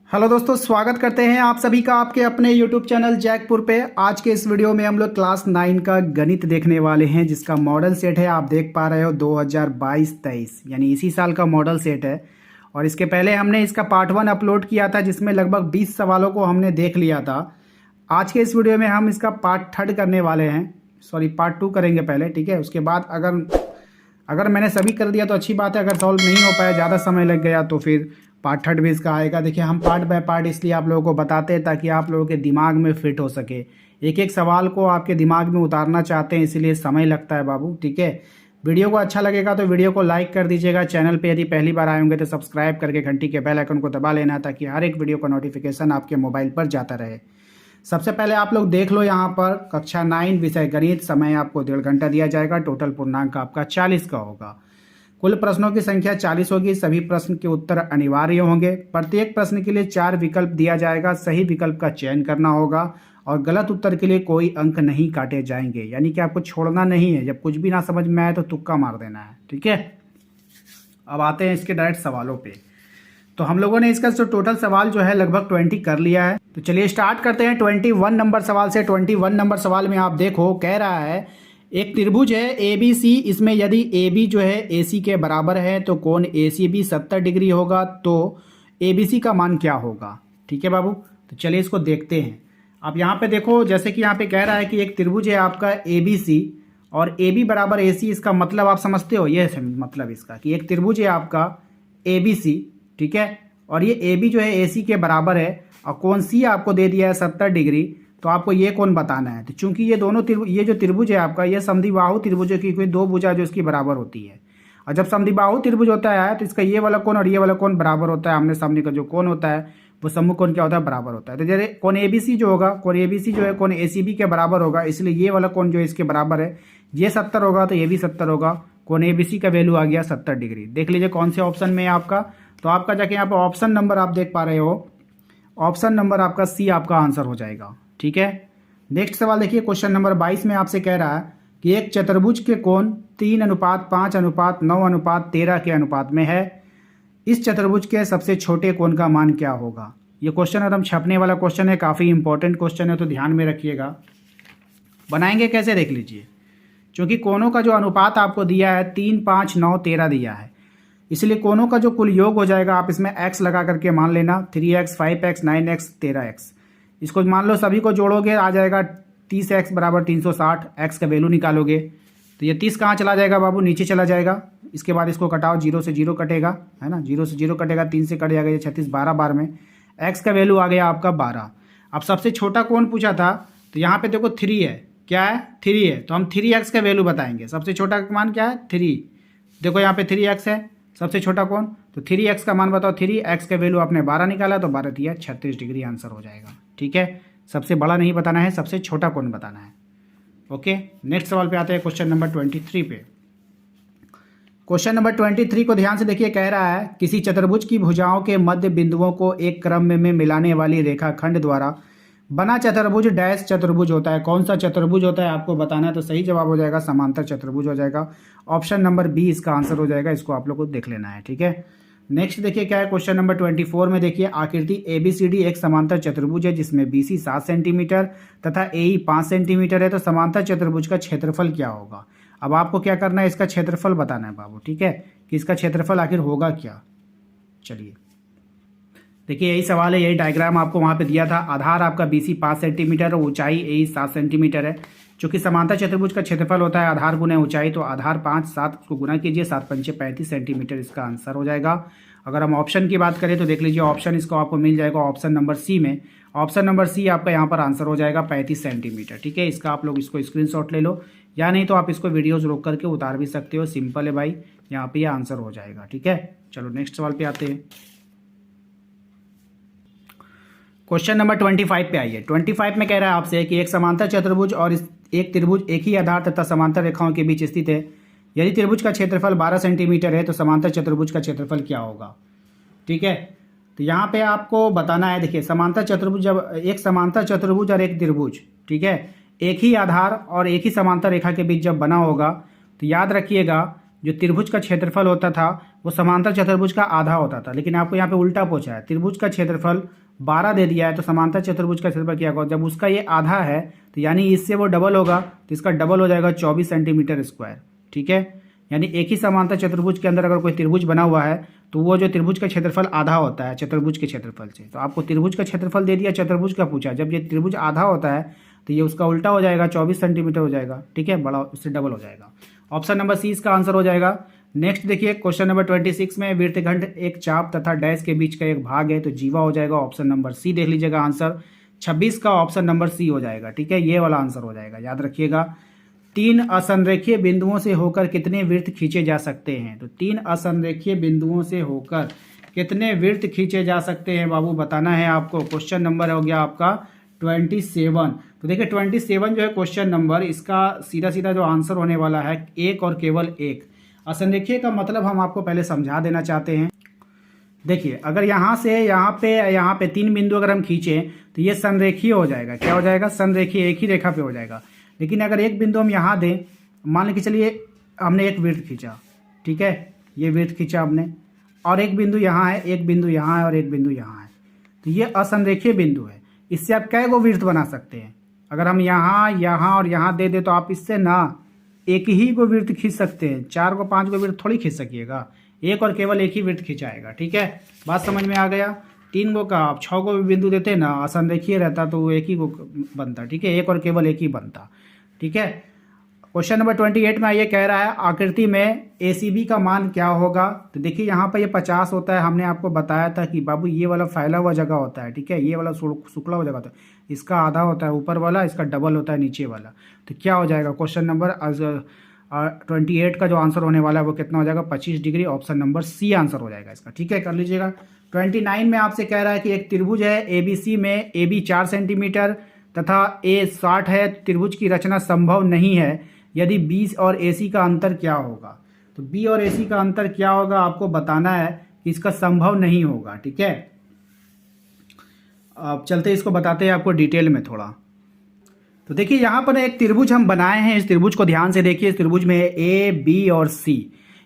Hello दोस्तों, स्वागत करते हैं आप सभी का आपके अपने YouTube चैनल जैकपुर पे। आज के इस वीडियो में हम लोग क्लास 9 का गणित देखने वाले हैं, जिसका मॉडल सेट है। आप देख पा रहे हो 2022-23 यानी इसी साल का मॉडल सेट है। और इसके पहले हमने इसका पार्ट 1 अपलोड किया था, जिसमें लगभग 20 सवालों को हमने देख लिया था। आज के इस वीडियो में हम इसका पार्ट 3 करने वाले हैं, सॉरी पार्ट 2 करेंगे पहले, ठीक है। उसके बाद अगर मैंने सभी कर दिया तो अच्छी बात है, अगर सॉल्व नहीं हो पाया, ज़्यादा समय लग गया तो फिर पार्ट 3 भी इसका आएगा। देखिए, हम पार्ट बाय पार्ट इसलिए आप लोगों को बताते हैं ताकि आप लोगों के दिमाग में फिट हो सके। एक एक सवाल को आपके दिमाग में उतारना चाहते हैं, इसीलिए समय लगता है बाबू, ठीक है। वीडियो को अच्छा लगेगा तो वीडियो को लाइक कर दीजिएगा। चैनल पे यदि पहली बार आए होंगे तो सब्सक्राइब करके घंटी के बेल आइकन को दबा लेना, ताकि हर एक वीडियो का नोटिफिकेशन आपके मोबाइल पर जाता रहे। सबसे पहले आप लोग देख लो यहाँ पर कक्षा 9 विषय गणित। समय आपको 1.5 घंटा दिया जाएगा। टोटल पूर्णांक आपका 40 का होगा। कुल प्रश्नों की संख्या 40 होगी। सभी प्रश्न के उत्तर अनिवार्य होंगे। प्रत्येक प्रश्न के लिए 4 विकल्प दिया जाएगा। सही विकल्प का चयन करना होगा और गलत उत्तर के लिए कोई अंक नहीं काटे जाएंगे, यानी कि आपको छोड़ना नहीं है। जब कुछ भी ना समझ में आए तो तुक्का मार देना है, ठीक है। अब आते हैं इसके डायरेक्ट सवालों पे। तो हम लोगों ने इसका जो टोटल सवाल जो है लगभग 20 कर लिया है। तो चलिए स्टार्ट करते हैं 21 नंबर सवाल से। 21 नंबर सवाल में आप देखो, कह रहा है एक त्रिभुज है ए बी सी। इसमें यदि ए बी जो है ए सी के बराबर है तो कोण ए सी बी 70 डिग्री होगा। तो ए बी सी का मान क्या होगा, ठीक है बाबू। तो चलिए इसको देखते हैं। आप यहाँ पे देखो, जैसे कि यहाँ पे कह रहा है कि एक त्रिभुज है आपका ए बी सी और ए बी बराबर ए सी। इसका मतलब आप समझते हो, ये मतलब इसका कि एक त्रिभुज है आपका ए बी सी, ठीक है। और ये ए बी जो है ए सी के बराबर है और कोण सी आपको दे दिया है 70 डिग्री। तो आपको ये कोण बताना है। तो चूंकि ये दोनों ये जो त्रिभुज है आपका, ये समद्विबाहु त्रिभुजों की कोई दो भुजा जो इसकी बराबर होती है। और जब समद्विबाहु त्रिभुज होता है तो इसका ये वाला कोण और ये वाला कोण बराबर होता है। आमने सामने का जो कोण होता है वो सम्मुख कोण क्या होता है, बराबर होता है। तो जैसे कोण ए बी सी जो होगा, कोण ए बी सी जो है कोण ए सी बी के बराबर होगा, इसलिए ये वाला कोण जो है इसके बराबर है। ये 70 होगा तो ये भी 70 होगा। कोण ए बी सी का वैल्यू आ गया 70 डिग्री। देख लीजिए कौन से ऑप्शन में है आपका। तो आपका जाके यहाँ पर ऑप्शन नंबर आप देख पा रहे हो, ऑप्शन नंबर आपका सी आपका आंसर हो जाएगा, ठीक है। नेक्स्ट सवाल देखिए, क्वेश्चन नंबर 22 में आपसे कह रहा है कि एक चतुर्भुज के कोण 3:5:9:13 के अनुपात में है। इस चतुर्भुज के सबसे छोटे कोण का मान क्या होगा। ये क्वेश्चन एकदम छपने वाला क्वेश्चन है, काफ़ी इंपॉर्टेंट क्वेश्चन है, तो ध्यान में रखिएगा। बनाएंगे कैसे देख लीजिए। क्योंकि कोणों का जो अनुपात आपको दिया है 3, 5, 9, 13 दिया है, इसलिए कोणों का जो कुल योग हो जाएगा आप इसमें x लगा करके मान लेना। 3x, 5x, 9x, 13x। इसको मान लो सभी को जोड़ोगे आ जाएगा 30x बराबर 360। x का वैल्यू निकालोगे तो ये 30 कहाँ चला जाएगा बाबू, नीचे चला जाएगा। इसके बाद इसको कटाओ, 0 से 0 कटेगा, है ना। 0 से 0 कटेगा, 3 से कट जाएगा, ये 36, 12 बार में x का वैल्यू आ गया आपका 12। अब सबसे छोटा कोण पूछा था तो यहाँ पे देखो 3 है। क्या है, 3 है। तो हम 3x का वैल्यू बताएंगे। सबसे छोटा मान क्या है, 3। देखो यहाँ पे 3x है सबसे छोटा कोण, तो 3x का मान बताओ। 3x का वैल्यू आपने 12 निकाला तो 12 दिया 36 डिग्री आंसर हो जाएगा, ठीक है। सबसे बड़ा नहीं बताना है, सबसे छोटा कोण बताना है। ओके, नेक्स्ट सवाल पे आते हैं, क्वेश्चन नंबर 23 पे। क्वेश्चन नंबर 23 को ध्यान से देखिए। कह रहा है किसी चतुर्भुज की भुजाओं के मध्य बिंदुओं को एक क्रम में मिलाने वाली रेखाखंड द्वारा बना चतुर्भुज डैश चतुर्भुज होता है। कौन सा चतुर्भुज होता है आपको बताना है। तो सही जवाब हो जाएगा समांतर चतुर्भुज हो जाएगा। ऑप्शन नंबर बी इसका आंसर हो जाएगा। इसको आप लोग को देख लेना है, ठीक है। नेक्स्ट देखिए क्या है, क्वेश्चन नंबर 24 में देखिए, आकृति ABCD एक समांतर चतुर्भुज है जिसमें BC 7 सेंटीमीटर तथा AE 5 सेंटीमीटर है। तो समांतर चतुर्भुज का क्षेत्रफल क्या होगा। अब आपको क्या करना है, इसका क्षेत्रफल बताना है बाबू, ठीक है, कि इसका क्षेत्रफल आखिर होगा क्या। चलिए देखिए, यही सवाल है, यही डायग्राम आपको वहाँ पे दिया था। आधार आपका BC 5 सेंटीमीटर और ऊंचाई AE 7 सेंटीमीटर है। चूंकि समांतर चतुर्भुज का क्षेत्रफल होता है आधार गुना ऊंचाई, तो आधार 5, 7 को गुना कीजिए, 7 पंचे 35 सेंटीमीटर इसका आंसर हो जाएगा। अगर हम ऑप्शन की बात करें तो देख लीजिए, ऑप्शन इसको आपको मिल जाएगा ऑप्शन नंबर सी में। ऑप्शन नंबर सी आपका यहाँ पर आंसर हो जाएगा 35 सेंटीमीटर, ठीक है। इसका आप लोग इसको स्क्रीनशॉट ले लो, या नहीं तो आप इसको वीडियोज़ रोक करके उतार भी सकते हो। सिंपल है भाई, यहाँ पर यह आंसर हो जाएगा, ठीक है। चलो नेक्स्ट सवाल पे आते हैं। क्वेश्चन नंबर 25 पे आइए। 25 में कह रहा है आपसे कि एक समांतर चतुर्भुज और एक त्रिभुज एक ही आधार तथा समांतर रेखाओं के बीच स्थित है। यदि त्रिभुज का क्षेत्रफल 12 सेंटीमीटर है तो समांतर चतुर्भुज का क्षेत्रफल क्या होगा, ठीक है। तो यहाँ पे आपको बताना है। देखिए, समांतर चतुर्भुज, जब एक समांतर चतुर्भुज और एक त्रिभुज, ठीक है, एक ही आधार और एक ही समांतर रेखा के बीच जब बना होगा तो याद रखिएगा जो त्रिभुज का क्षेत्रफल होता था वो समांतर चतुर्भुज का आधा होता था, लेकिन आपको यहाँ पे उल्टा पूछा है। त्रिभुज का क्षेत्रफल 12 दे दिया है तो समांतर चतुर्भुज का क्षेत्रफल क्या होगा, जब उसका ये आधा है तो यानी इससे वो डबल होगा, तो इसका डबल हो जाएगा 24 सेंटीमीटर स्क्वायर। ठीक है, यानी एक ही समांतर चतुर्भुज के अंदर अगर कोई त्रिभुज बना हुआ है तो वो जो त्रिभुज का क्षेत्रफल आधा होता है चतुर्भुज के क्षेत्रफल से। तो आपको त्रिभुज का क्षेत्रफल दे दिया, चतुर्भुज का पूछा, जब ये त्रिभुज आधा होता है तो ये उसका उल्टा हो जाएगा, 24 सेंटीमीटर हो जाएगा। ठीक है, बड़ा उससे डबल हो जाएगा। ऑप्शन नंबर सी इसका आंसर हो जाएगा। नेक्स्ट देखिए क्वेश्चन नंबर 26 में वृत्तखंड एक चाप तथा डैश के बीच का एक भाग है तो जीवा हो जाएगा। ऑप्शन नंबर सी देख लीजिएगा आंसर। 26 का ऑप्शन नंबर सी हो जाएगा। ठीक है, ये वाला आंसर हो जाएगा, याद रखिएगा। 3 असंरेखीय बिंदुओं से होकर कितने वृत्त खींचे जा सकते हैं, तो 3 असंरेखीय बिंदुओं से होकर कितने वृत्त खींचे जा सकते हैं बाबू, बताना है आपको। क्वेश्चन नंबर हो गया आपका 27। तो देखिए 27 जो है क्वेश्चन नंबर, इसका सीधा सीधा जो आंसर होने वाला है एक और केवल एक। असंरेखीय का मतलब हम आपको पहले समझा देना चाहते हैं। देखिए अगर यहाँ से यहाँ पे 3 बिंदु अगर हम खींचें तो ये संरेखीय हो जाएगा। क्या हो जाएगा, संरेखीय, एक ही रेखा पे हो जाएगा। लेकिन अगर एक बिंदु हम यहाँ दें, मान लीजिए चलिए हमने एक वृत्त खींचा, ठीक है, ये वृत्त खींचा हमने, और एक बिंदु यहाँ है, एक बिंदु यहाँ है और एक बिंदु यहाँ है, तो ये असंरेखीय बिंदु है। इससे आप कै गो वृत्त बना सकते हैं। अगर हम यहाँ यहाँ और यहाँ दे तो आप इससे ना एक ही को वृत्त खींच सकते हैं, 4 को 5 को वृत्त थोड़ी खींच सकिएगा, एक और केवल एक ही वृत्त खींचाएगा। ठीक है, बात समझ में आ गया। 3 को का आप 6 को भी बिंदु देते ना, असंरेखीय रहता तो वो एक ही को बनता। ठीक है, एक और केवल एक ही बनता। ठीक है, क्वेश्चन नंबर 28 में ये कह रहा है आकृति में ACB का मान क्या होगा। तो देखिए यहाँ पर ये 50 होता है। हमने आपको बताया था कि बाबू ये वाला फैला हुआ जगह होता है। ठीक है, ये वाला शुक्ला हुआ जगह होता है, इसका आधा होता है ऊपर वाला, इसका डबल होता है नीचे वाला। तो क्या हो जाएगा क्वेश्चन नंबर 28 का जो आंसर होने वाला है वो कितना हो जाएगा, 25 degree. Option number C answer हो जाएगा इसका। ठीक है, कर लीजिएगा। 29 में आपसे कह रहा है कि एक त्रिभुज है ABC में AB 4 सेंटीमीटर तथा A 60 है। त्रिभुज की रचना संभव नहीं है यदि B और AC का अंतर क्या होगा। तो B और AC का अंतर क्या होगा आपको बताना है कि इसका संभव नहीं होगा। ठीक है, अब चलते इसको बताते हैं आपको डिटेल में थोड़ा। तो देखिए यहाँ पर एक त्रिभुज हम बनाए हैं, इस त्रिभुज को ध्यान से देखिए। इस त्रिभुज में A, B और C,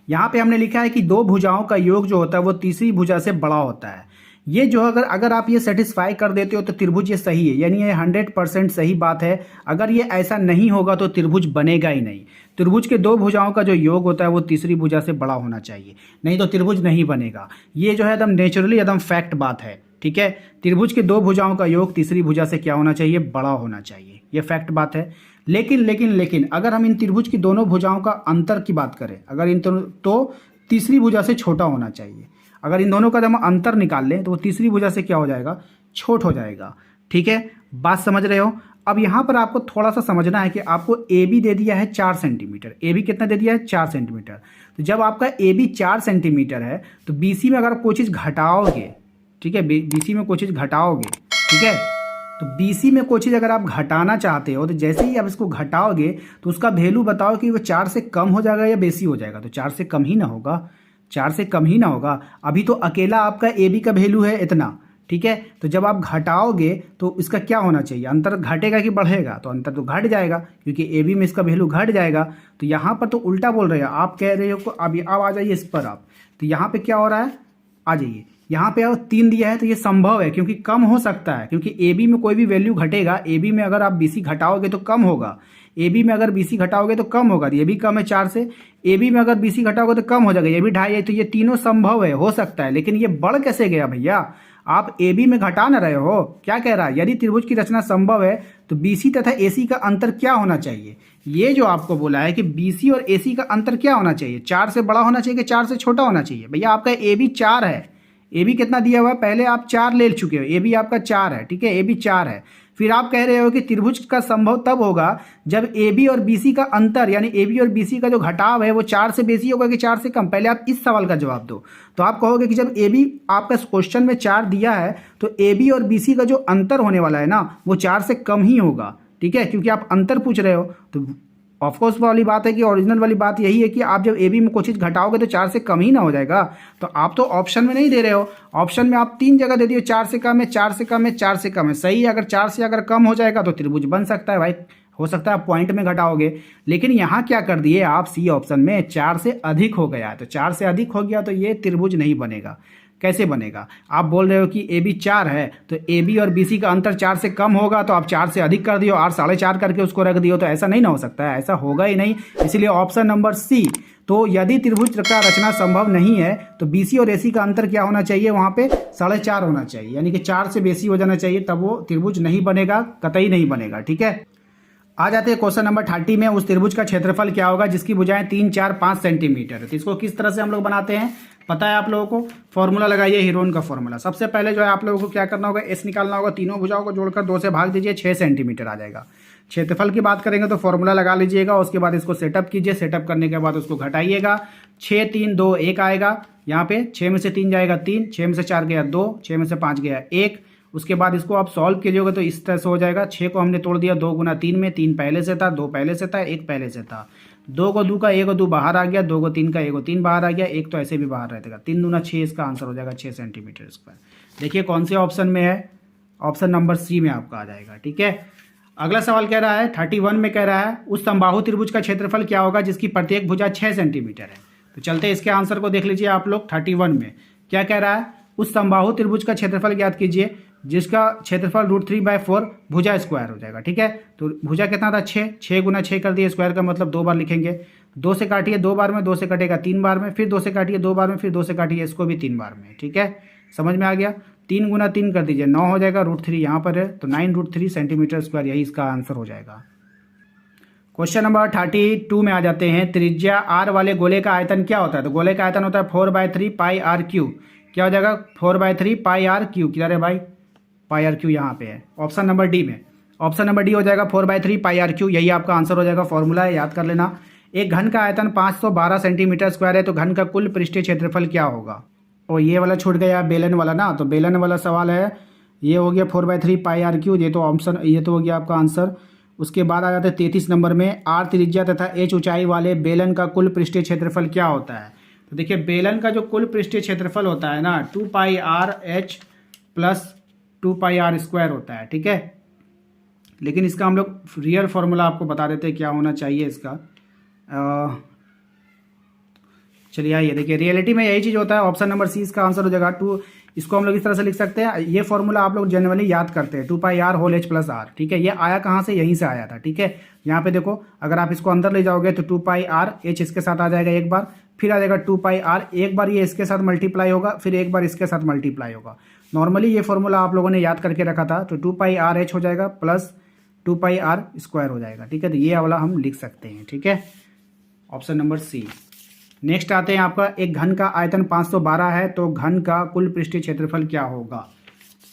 यहाँ पे हमने लिखा है कि 2 भुजाओं का योग जो होता है वो तीसरी भुजा से बड़ा होता है। ये जो अगर आप ये सेटिस्फाई कर देते हो तो त्रिभुज ये सही है, यानी ये 100% सही बात है। अगर ये ऐसा नहीं होगा तो त्रिभुज बनेगा ही नहीं। त्रिभुज के 2 भुजाओं का जो योग होता है वो तीसरी भुजा से बड़ा होना चाहिए, नहीं तो त्रिभुज नहीं बनेगा। ये जो है एकदम नेचुरली एकदम फैक्ट बात है। ठीक है, त्रिभुज के 2 भुजाओं का योग तीसरी भुजा से क्या होना चाहिए, बड़ा होना चाहिए। ये फैक्ट बात है। लेकिन अगर हम इन त्रिभुज की दोनों भुजाओं का अंतर की बात करें, अगर इन तो तीसरी भुजा से छोटा होना चाहिए। अगर इन दोनों का हम अंतर निकाल लें तो वो तीसरी भुजा से क्या हो जाएगा, छोट हो जाएगा। ठीक है, बात समझ रहे हो। अब यहाँ पर आपको थोड़ा सा समझना है कि आपको AB दे दिया है 4 सेंटीमीटर। AB कितना दे दिया है, 4 सेंटीमीटर। तो जब आपका AB 4 सेंटीमीटर है तो BC में अगर कोई चीज़ घटाओगे, ठीक है, BC में कोई चीज़ घटाओगे, ठीक है, तो BC में कोई चीज़ अगर आप घटाना चाहते हो तो जैसे ही आप इसको घटाओगे तो उसका वैल्यू बताओ कि वो 4 से कम हो जाएगा या बेसी हो जाएगा। तो 4 से कम ही ना होगा, 4 से कम ही ना होगा। अभी तो अकेला आपका AB का वैल्यू है इतना। ठीक है, तो जब आप घटाओगे तो इसका क्या होना चाहिए, अंतर घटेगा कि बढ़ेगा, तो अंतर तो घट जाएगा क्योंकि AB में इसका वैल्यू घट जाएगा। तो यहाँ पर तो उल्टा बोल रहे हैं आप, कह रहे हो अब आ जाइए इस पर आप। तो यहाँ पे क्या हो रहा है, आ जाइए यहाँ पे 3 दिया है तो ये संभव है क्योंकि कम हो सकता है, क्योंकि AB में कोई भी वैल्यू घटेगा। AB में अगर आप BC घटाओगे तो कम होगा, AB में अगर BC घटाओगे तो कम होगा। ये भी कम है 4 से, AB में अगर BC घटाओगे तो कम हो जाएगा, ये भी 2.5 है। तो ये तीनों संभव है, हो सकता है। लेकिन ये बढ़ कैसे गया भैया, आप AB में घटा ना रहे हो। क्या कह रहा है, यदि त्रिभुज की रचना संभव है तो BC तथा AC का अंतर क्या होना चाहिए। ये जो आपको बोला है कि BC और AC का अंतर क्या होना चाहिए, 4 से बड़ा होना चाहिए कि 4 से छोटा होना चाहिए। भैया आपका AB 4 है, AB कितना दिया हुआ है, पहले आप 4 ले चुके हो, AB आपका 4 है। ठीक है, AB 4 है। फिर आप कह रहे हो कि त्रिभुज का संभव तब होगा जब AB और BC का अंतर, यानी AB और BC का जो घटाव है वो 4 से बेसी होगा कि 4 से कम। पहले आप इस सवाल का जवाब दो। तो आप कहोगे कि जब AB आपका क्वेश्चन में 4 दिया है तो AB और BC का जो अंतर होने वाला है ना वो 4 से कम ही होगा। ठीक है, क्योंकि आप अंतर पूछ रहे हो। तो ऑफकोर्स वाली बात है कि ओरिजिनल वाली बात यही है कि आप जब AB में कोई चीज़ घटाओगे तो 4 से कम ही ना हो जाएगा। तो आप तो ऑप्शन में नहीं दे रहे हो, ऑप्शन में आप 3 जगह दे दिए, 4 से कम है, 4 से कम है, 4 से कम है। सही है, अगर 4 से अगर कम हो जाएगा तो त्रिभुज बन सकता है भाई, हो सकता है आप पॉइंट में घटाओगे, लेकिन यहाँ क्या कर दिए आप, सी ऑप्शन में 4 से अधिक हो गया है, तो 4 से अधिक हो गया तो ये त्रिभुज नहीं बनेगा। कैसे बनेगा? आप बोल रहे हो कि ए बी 4 है, तो ए बी और बी सी का अंतर 4 से कम होगा, तो आप 4 से अधिक कर दियो और 4.5 करके उसको रख दियो, तो ऐसा नहीं ना हो सकता है, ऐसा होगा ही नहीं। इसलिए ऑप्शन नंबर सी। तो यदि त्रिभुज का रचना संभव नहीं है तो बी सी और ए सी का अंतर क्या होना चाहिए, वहाँ पे 4.5 होना चाहिए, यानी कि 4 से बेसी हो जाना चाहिए, तब वो त्रिभुज नहीं बनेगा, कतई नहीं बनेगा। ठीक है, आ जाते हैं क्वेश्चन नंबर 30 में। उस त्रिभुज का क्षेत्रफल क्या होगा जिसकी भुजाएं 3, 4, 5 सेंटीमीटर है। तो इसको किस तरह से हम लोग बनाते हैं पता है आप लोगों को? फॉर्मूला लगाइए, हीरोन का फॉर्मूला। सबसे पहले जो है आप लोगों को क्या करना होगा, एस निकालना होगा, तीनों भुजाओं को जोड़कर 2 से भाग दीजिए, 6 सेंटीमीटर आ जाएगा। क्षेत्रफल की बात करेंगे तो फॉर्मूला लगा लीजिएगा, उसके बाद इसको सेटअप कीजिए, सेटअप करने के बाद उसको घटाइएगा, 6, 3, 2, 1 आएगा। यहाँ पे 6 में से 3 जाएगा 3, 6 में से 4 गया 2, 6 में से 5 गया 1। उसके बाद इसको आप सॉल्व कीजिएगा तो इस तरह से हो जाएगा। 6 को हमने तोड़ दिया 2 गुना 3 में, 3 पहले से था, 2 पहले से था, 1 पहले से था। 2 को 2 का 1 को 2 बाहर आ गया, 2 को 3 का 1 को 3 बाहर आ गया, 1 तो ऐसे भी बाहर रहेगा। 3 दूना 6, इसका आंसर हो जाएगा 6 सेंटीमीटर स्क्वायर। देखिए कौन से ऑप्शन में है, ऑप्शन नंबर सी में आपका आ जाएगा। ठीक है, अगला सवाल कह रहा है 31 में कह रहा है उस समबाहु त्रिभुज का क्षेत्रफल क्या होगा जिसकी प्रत्येक भुजा 6 सेंटीमीटर है। तो चलते हैं इसके आंसर को देख लीजिए आप लोग। 31 में क्या कह रहा है, उस समबाहु त्रिभुज का क्षेत्रफल ज्ञात कीजिए जिसका क्षेत्रफल √3/4 भुजा स्क्वायर हो जाएगा। ठीक है, तो भुजा कितना था 6, 6 गुना 6 कर दिए, स्क्वायर का मतलब 2 बार लिखेंगे। 2 से काटिए 2 बार में, 2 से कटेगा 3 बार में, फिर 2 से काटिए 2 बार में, फिर 2 से काटिए इसको भी 3 बार में। ठीक है, समझ में आ गया? 3 गुना 3 कर दीजिए, 9 हो जाएगा, √3 यहाँ पर है, तो 9√3 सेंटीमीटर स्क्वायर, यही इसका आंसर हो जाएगा। क्वेश्चन नंबर 32 में आ जाते हैं। त्रिज्या r वाले गोले का आयतन क्या होता है? तो गोले का आयतन होता है 4/3 πr3। क्या हो जाएगा? 4/3 πr3। क्या रे भाई, πr3 यहाँ पे है ऑप्शन नंबर डी में। ऑप्शन नंबर डी हो जाएगा 4/3 πr3, यही आपका आंसर हो जाएगा। फॉर्मूला है, याद कर लेना। एक घन का आयतन 512 सेंटीमीटर स्क्वायर है, तो घन का कुल पृष्ठीय क्षेत्रफल क्या होगा? और ये वाला छूट गया बेलन वाला ना, तो बेलन वाला सवाल है, ये हो गया 4/3 πr3, ये तो ऑप्शन, ये तो हो गया आपका आंसर। उसके बाद आ जाते हैं 33 नंबर में, r त्रिज्या तथा h ऊंचाई वाले बेलन का कुल पृष्ठीय क्षेत्रफल क्या होता है? तो देखिए बेलन का जो कुल पृष्ठीय क्षेत्रफल होता है ना 2πrh प्लस 2πr² होता है। ठीक है, लेकिन इसका हम लोग रियल फॉर्मूला आपको बता देते हैं क्या होना चाहिए इसका। चलिए आइए देखिए, रियलिटी में यही चीज़ होता है। ऑप्शन नंबर सी इसका आंसर हो जाएगा 2। इसको हम लोग इस तरह से लिख सकते हैं, ये फॉर्मूला आप लोग जनरली याद करते हैं, 2πr² प्लस r। ठीक है, ये आया कहाँ से? यहीं से आया था। ठीक है, यहाँ पे देखो, अगर आप इसको अंदर ले जाओगे तो 2πrh इसके साथ आ जाएगा एक बार, फिर आ जाएगा 2πr, एक बार ये इसके साथ मल्टीप्लाई होगा, फिर एक बार इसके साथ मल्टीप्लाई होगा। नॉर्मली ये फॉर्मूला आप लोगों ने याद करके रखा था, तो 2πrh हो जाएगा प्लस 2πr² हो जाएगा। ठीक है, तो ये वाला हम लिख सकते हैं। ठीक है, ऑप्शन नंबर सी। नेक्स्ट आते हैं आपका, एक घन का आयतन 512 है, तो घन का कुल पृष्ठीय क्षेत्रफल क्या होगा?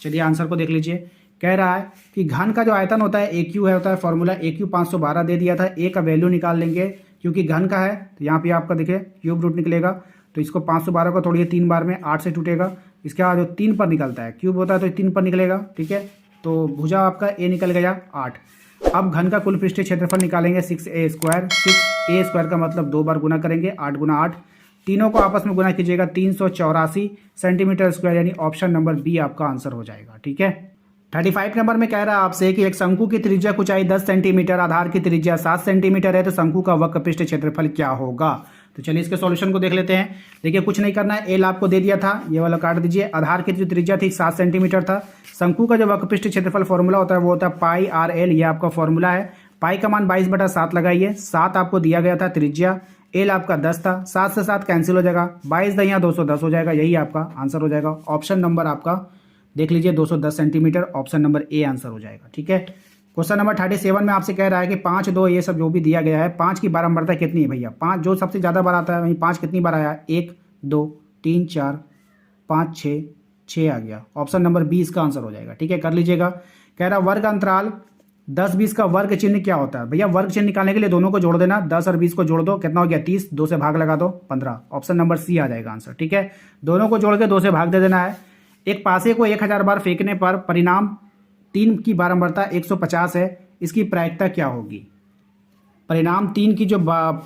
चलिए आंसर को देख लीजिए। कह रहा है कि घन का जो आयतन होता है AQ है, होता है फॉर्मूला AQ 512 दे दिया था। A का वैल्यू निकाल लेंगे क्योंकि घन का है, तो यहाँ पे आपका देखिए क्यूब रूट निकलेगा, तो इसको 512 को तोड़िए 3 बार में, 8 से टूटेगा। इसके बाद जो 3 पर निकलता है, क्यूब होता है तो 3 पर निकलेगा। ठीक है, तो भुजा आपका A निकल गया 8। अब घन का कुल पृष्ठीय क्षेत्रफल निकालेंगे 6a²। 6a² का मतलब 2 बार गुना करेंगे, 8 गुना 8, तीनों को आपस में गुना कीजिएगा, 384 सेंटीमीटर स्क्वायर, यानी ऑप्शन नंबर बी आपका आंसर हो जाएगा। ठीक है, 35 नंबर में कह रहा है आपसे कि एक शंकु की त्रिज्या ऊंचाई 10 सेंटीमीटर, आधार की त्रिज्या 7 सेंटीमीटर है, तो शंकु का वक्र पृष्ठ क्षेत्रफल क्या होगा? तो चलिए इसके सॉल्यूशन को देख लेते हैं। देखिए कुछ नहीं करना है, एल आपको दे दिया था, ये वाला काट दीजिए। आधार की जो त्रिज्या थी 7 सेंटीमीटर था। शंकु का जो वक्र पृष्ठ क्षेत्रफल फॉर्मूला होता है वो होता है πrl, ये आपका फॉर्मूला है। पाई का मान 22/7 लगाइए, 7 आपको दिया गया था त्रिज्या, एल आपका 10 था, 7 से 7 कैंसिल हो जाएगा, 22 दहिया 210 हो जाएगा, यही आपका आंसर हो जाएगा। ऑप्शन नंबर आपका देख लीजिए 210 centimetre, option number A answer हो जाएगा। ठीक है, क्वेश्चन नंबर 37 में आपसे कह रहा है कि 5, 2 ये सब जो भी दिया गया है, 5 की बारंबारता कितनी है भैया? 5 जो सबसे ज़्यादा बार आता है वहीं 5 कितनी बार आया? 1, 2, 3, 4, 5, 6 आ गया। ऑप्शन नंबर बी इसका आंसर हो जाएगा। ठीक है, कर लीजिएगा। कह रहा वर्ग अंतराल 10-20 का वर्ग चिन्ह क्या होता है? भैया वर्ग चिन्ह निकालने के लिए दोनों को जोड़ देना, 10 और 20 को जोड़ दो, कितना हो गया? 30, 2 से भाग लगा दो, 15। ऑप्शन नंबर सी आ जाएगा आंसर। ठीक है, दोनों को जोड़ के 2 से भाग दे देना है। एक पासे को 1000 बार फेंकने पर परिणाम 3 की बारंबारता 150 है, इसकी प्रायिकता क्या होगी? परिणाम 3 की जो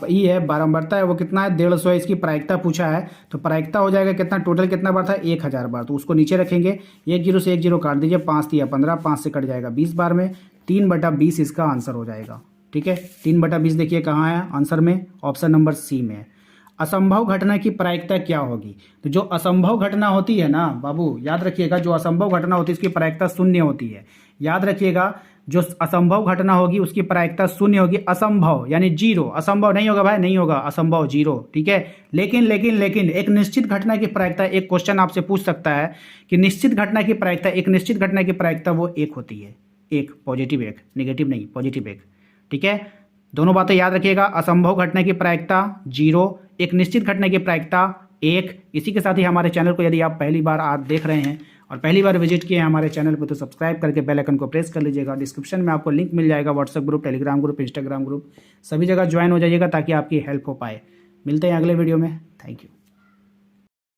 ये है बारंबारता है वो कितना है? 150 है। इसकी प्रायिकता पूछा है, तो प्रायिकता हो जाएगा कितना? टोटल कितना बार था? 1000 बार, तो उसको नीचे रखेंगे, 1 0 से 1 0 काट दीजिए, 5 3 15, 5 से कट जाएगा 20 बार में, 3/20 इसका आंसर हो जाएगा। ठीक है। 3/20 देखिए कहाँ है आंसर में, ऑप्शन नंबर सी में है। असंभव घटना की प्रायिकता क्या होगी? तो जो असंभव घटना होती है ना बाबू, याद रखिएगा, जो असंभव घटना होती है उसकी प्रायिकता शून्य होती है। याद रखिएगा, जो असंभव घटना होगी उसकी प्रायिकता शून्य होगी। असंभव यानी जीरो, असंभव नहीं होगा भाई, नहीं होगा, असंभव जीरो, ठीक है। लेकिन एक निश्चित घटना की प्रायिकता, एक क्वेश्चन आपसे पूछ सकता है कि निश्चित घटना की प्रायिकता, एक निश्चित घटना की प्रायिकता वो एक होती है, एक पॉजिटिव, एक नेगेटिव नहीं, पॉजिटिव एक, ठीक है। दोनों बातें याद रखिएगा, असंभव घटना की प्रायिकता जीरो, एक निश्चित घटना की प्रायिकता एक। इसी के साथ ही हमारे चैनल को यदि आप पहली बार आज देख रहे हैं और पहली बार विजिट किए हैं हमारे चैनल को, तो सब्सक्राइब करके बेल आइकन को प्रेस कर लीजिएगा। डिस्क्रिप्शन में आपको लिंक मिल जाएगा, WhatsApp group, Telegram group, Instagram group, सभी जगह ज्वाइन हो जाइएगा ताकि आपकी हेल्प हो पाए। मिलते हैं अगले वीडियो में, थैंक यू।